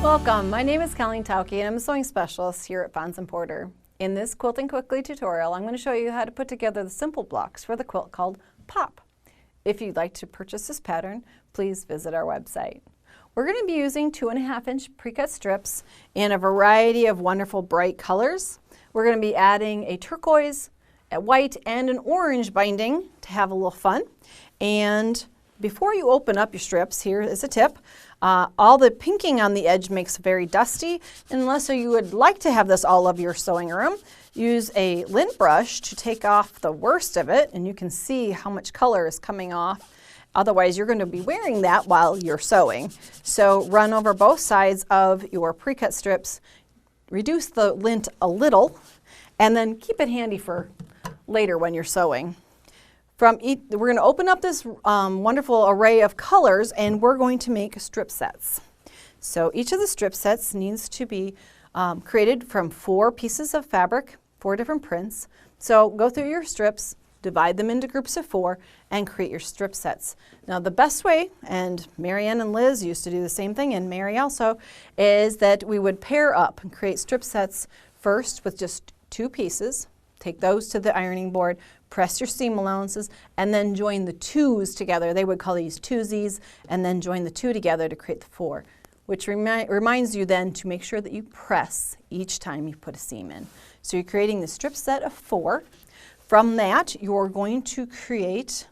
Welcome, my name is Colleen Tauke and I'm a sewing specialist here at Fons & Porter. In this Quilting Quickly tutorial, I'm going to show you how to put together the simple blocks for the quilt called Pop. If you'd like to purchase this pattern, please visit our website. We're going to be using 2.5-inch pre-cut strips in a variety of wonderful bright colors. We're going to be adding a turquoise, a white, and an orange binding to have a little fun. And before you open up your strips, here is a tip. All the pinking on the edge makes it very dusty. Unless you would like to have this all over your sewing room, use a lint brush to take off the worst of it, and you can see how much color is coming off. Otherwise, you're going to be wearing that while you're sewing. So run over both sides of your pre-cut strips, reduce the lint a little, and then keep it handy for later when you're sewing. We're going to open up this wonderful array of colors, and we're going to make strip sets. So each of the strip sets needs to be created from 4 pieces of fabric, 4 different prints. So go through your strips, divide them into groups of 4, and create your strip sets. Now the best way, and Marianne and Liz used to do the same thing, and Mary also, is that we would pair up and create strip sets first with just 2 pieces. Take those to the ironing board, press your seam allowances, and then join the 2s together. They would call these twosies, and then join the 2 together to create the 4, which reminds you then to make sure that you press each time you put a seam in. So you're creating the strip set of 4. From that, you're going to create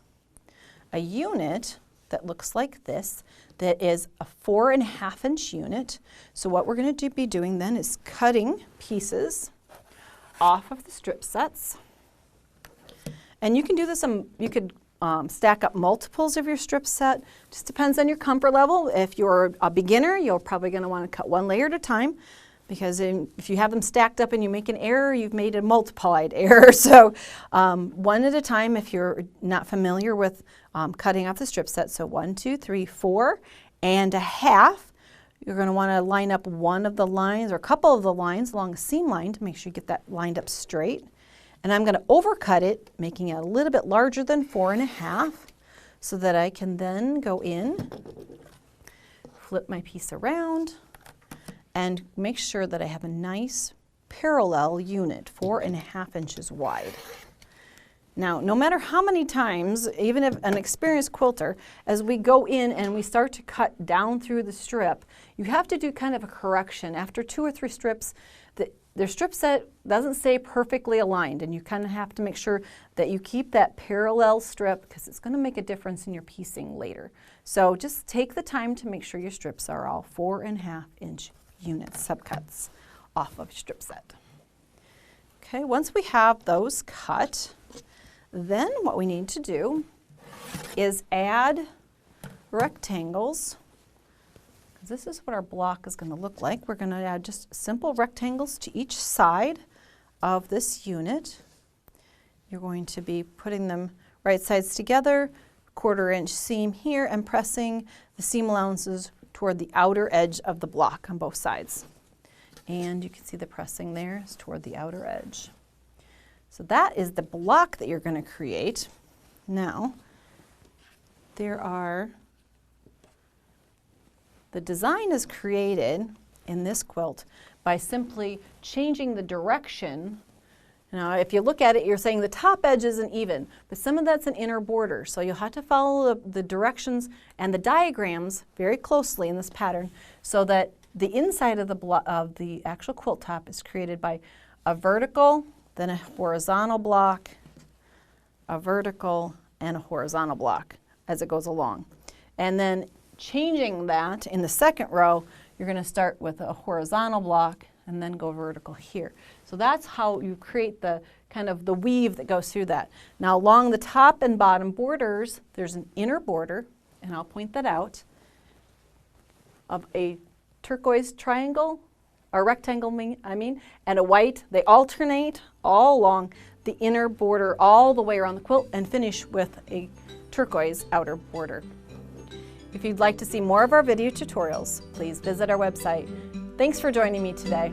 a unit that looks like this, that is a 4.5-inch unit. So what we're going to be doing then is cutting pieces off of the strip sets. And you can do this, you could stack up multiples of your strip set. Just depends on your comfort level. If you're a beginner, you're probably going to want to cut 1 layer at a time, because if you have them stacked up and you make an error, you've made a multiplied error. So 1 at a time if you're not familiar with cutting off the strip set. So 1, 2, 3, 4.5. You're going to want to line up one of the lines or a couple of the lines along a seam line to make sure you get that lined up straight. And I'm going to overcut it, making it a little bit larger than 4.5, so that I can then go in, flip my piece around, and make sure that I have a nice parallel unit, 4.5 inches wide. Now, no matter how many times, even if an experienced quilter, as we go in and we start to cut down through the strip, you have to do kind of a correction. After 2 or 3 strips, their strip set doesn't stay perfectly aligned, and you kind of have to make sure that you keep that parallel strip, because it's going to make a difference in your piecing later. So just take the time to make sure your strips are all 4.5-inch units, subcuts off of your strip set. Okay, once we have those cut, then what we need to do is add rectangles, because this is what our block is going to look like. We're going to add just simple rectangles to each side of this unit. You're going to be putting them right sides together, 1/4-inch seam here, and pressing the seam allowances toward the outer edge of the block on both sides. And you can see the pressing there is toward the outer edge. So that is the block that you're going to create. Now, the design is created in this quilt by simply changing the direction. Now, if you look at it, you're saying the top edge isn't even, but some of that's an inner border. So you'll have to follow the directions and the diagrams very closely in this pattern, so that the inside of the actual quilt top is created by a vertical, then a horizontal block, a vertical, and a horizontal block as it goes along. And then changing that in the second row, you're going to start with a horizontal block and then go vertical here. So that's how you create the kind of the weave that goes through that. Now along the top and bottom borders, there's an inner border, and I'll point that out, of a turquoise triangle, or rectangle, and a white. They alternate all along the inner border all the way around the quilt, and finish with a turquoise outer border. If you'd like to see more of our video tutorials, please visit our website. Thanks for joining me today.